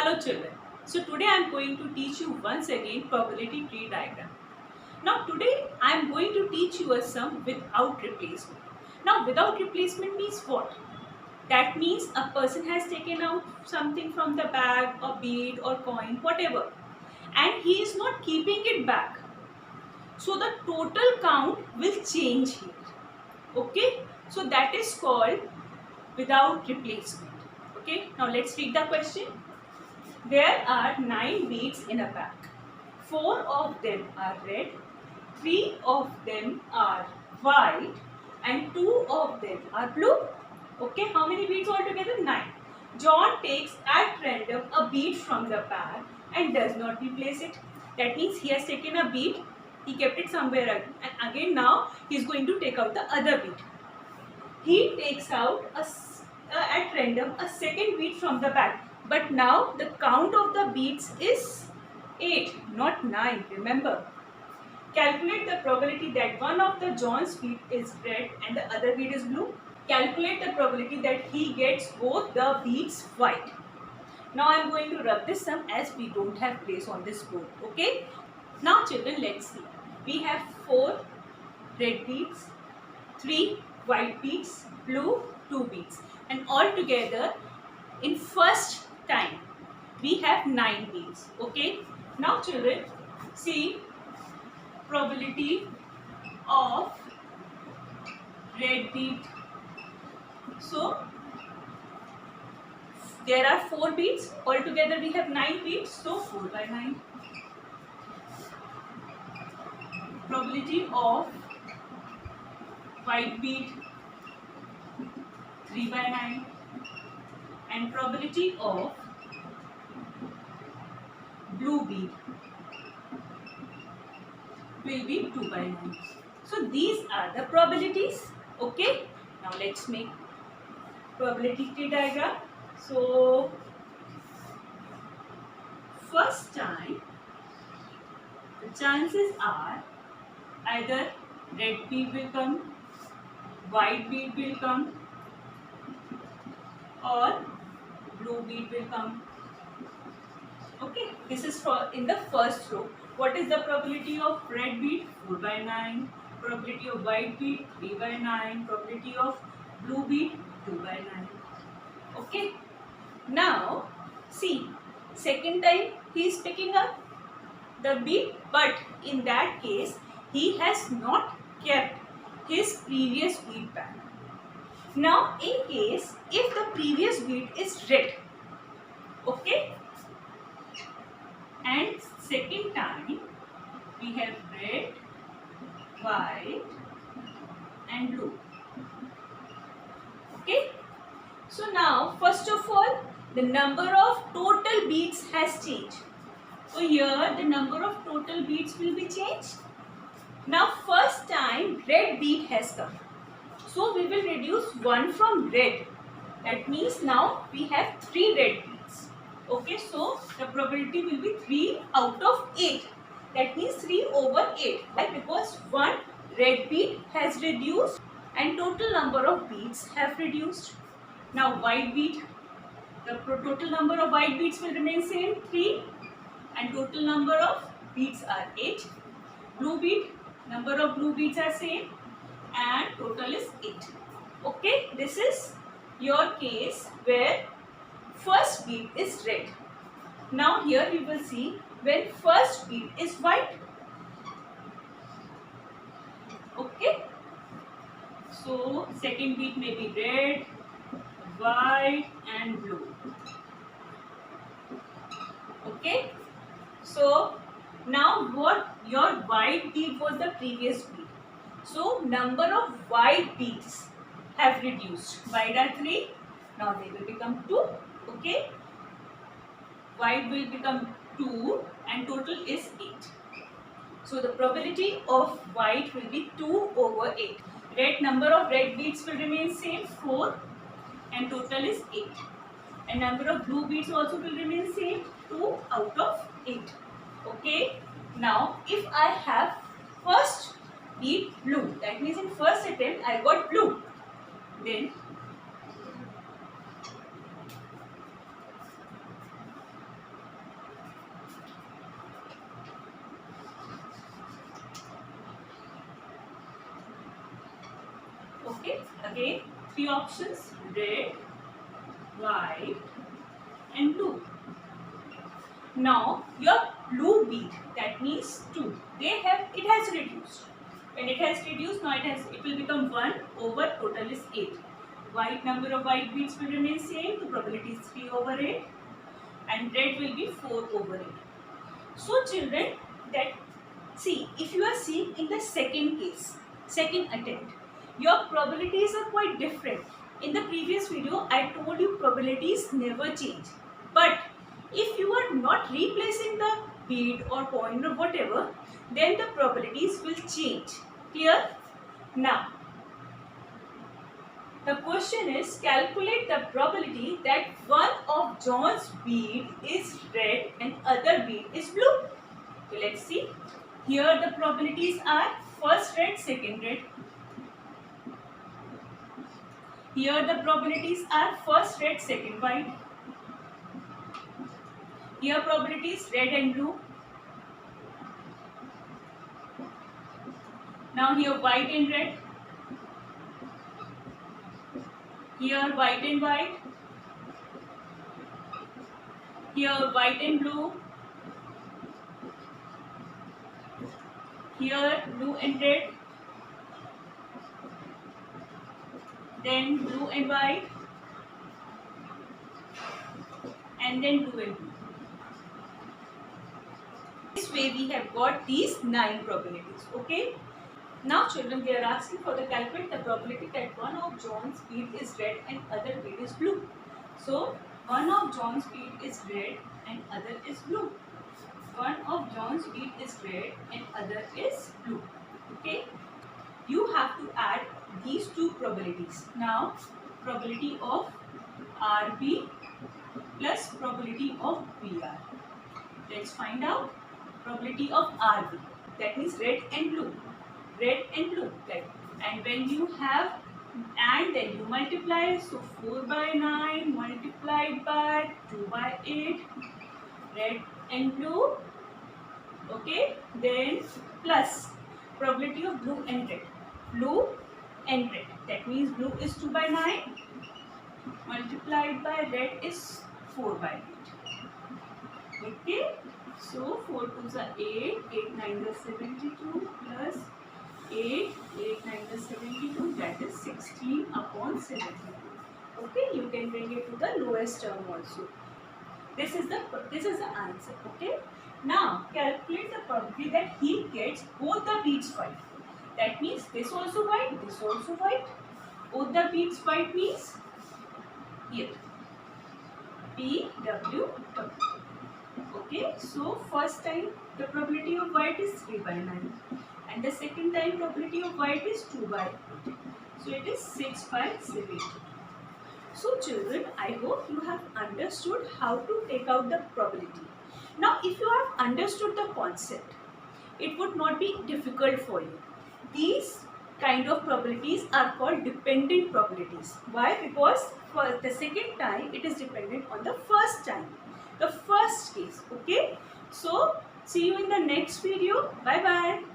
Hello children. So today I am going to teach you once again probability tree diagram. Now today I am going to teach you a sum without replacement. Now without replacement means what? That means a person has taken out something from the bag or bead or coin, whatever, and he is not keeping it back. So the total count will change here. Okay? So that is called without replacement. Okay? Now let's read the question. There are 9 beads in a pack. 4 of them are red, 3 of them are white, and 2 of them are blue. Okay, how many beads altogether? 9. John takes at random a bead from the pack and does not replace it. That means he has taken a bead, he kept it somewhere and again now he is going to take out the other bead. He takes out at random a second bead from the pack. But now the count of the beads is 8, not 9. Remember. Calculate the probability that one of the John's bead is red and the other bead is blue. Calculate the probability that he gets both the beads white. Now I am going to rub this sum as we don't have place on this board. Okay. Now children, let's see. We have 4 red beads, 3 white beads, blue 2 beads, and all together in first time we have 9 beads. Okay. Now children, see probability of red bead. So there are 4 beads. Altogether we have 9 beads. So 4 by 9. Probability of white bead 3 by 9. And probability of blue bead will be 2 by 9. So these are the probabilities. Okay. Now let's make probability tree diagram. So first time the chances are either red bead will come, white bead will come, or blue bead will come. Okay, this is for in the first row. What is the probability of red bead? 4 by 9. Probability of white bead 3 by 9. Probability of blue bead 2 by 9. Okay. Now see, second time he is picking up the bead, but in that case he has not kept his previous bead back. Now in case if the previous bead is red, okay, and second time we have red, white and blue. Okay. So now first of all the number of total beads has changed. So here the number of total beads will be changed. Now first time red bead has come. So we will reduce 1 from red. That means now we have 3 red beads. Okay, so the probability will be 3 out of 8. That means 3 over 8. Why? Because 1 red bead has reduced and total number of beads have reduced. Now white bead, the total number of white beads will remain same 3 and total number of beads are 8. Blue bead, number of blue beads are same and total is 8. Okay, this is your case where first bead is red. Now here we will see when first bead is white. Okay, so second bead may be red, white and blue. Okay, so now what your white bead was the previous bead. So number of white beads have reduced. White are 3, now they will become 2. Okay, white will become 2 and total is 8. So the probability of white will be 2 over 8. Red, number of red beads will remain same 4 and total is 8. And number of blue beads also will remain same 2 out of 8. Okay, now if I have first bead blue, that means in first attempt I got blue, then Again, three options: red, white, and blue. Now your blue bead, that means 2. It has reduced. When it has reduced, now it will become 1 over total is 8. White number of white beads will remain same. The probability is 3 over 8, and red will be 4 over 8. So children, that see, if you are seeing in the second case, second attempt, your probabilities are quite different. In the previous video, I told you probabilities never change. But if you are not replacing the bead or point or whatever, then the probabilities will change. Clear? Now, the question is, calculate the probability that one of John's bead is red and other bead is blue. So let's see. Here the probabilities are first red, second red. Here the probabilities are first red, second white. Here probabilities red and blue. Now here white and red. Here white and white. Here white and blue. Here blue and red. Then blue and white. And then blue and blue. This way we have got these 9 probabilities. Okay. Now children, they are asking for the calculate the probability that one of John's bead is red and other bead is blue. So one of John's bead is red and other is blue. One of John's bead is red and other is blue. Okay. You have to add these two probabilities. Now probability of RB plus probability of BR. Let's find out probability of RB. That means red and blue. Red and blue, right? And when you have and then you multiply, so 4 by 9 multiplied by 2 by 8, red and blue. Okay, then plus probability of blue and red. Blue and red, that means blue is 2 by 9 multiplied by red is 4 by 8. Okay, so 4 2s are 8, 8 9s are 72 plus 8, 8 9s are 72, that is 16 upon 72. Okay, you can bring it to the lowest term also. This is the answer. Okay. Now calculate the probability that he gets both the beads white. That means this also white, this also white. Both the beads white means here PW. Okay. So first time the probability of white is 3 by 9. And the second time probability of white is 2 by 8. So it is 6 by 70. So children, I hope you have understood how to take out the probability. Now if you have understood the concept, it would not be difficult for you. These kind of probabilities are called dependent probabilities. Why? Because for the second time it is dependent on the first time. The first case. Okay. So see you in the next video. Bye bye.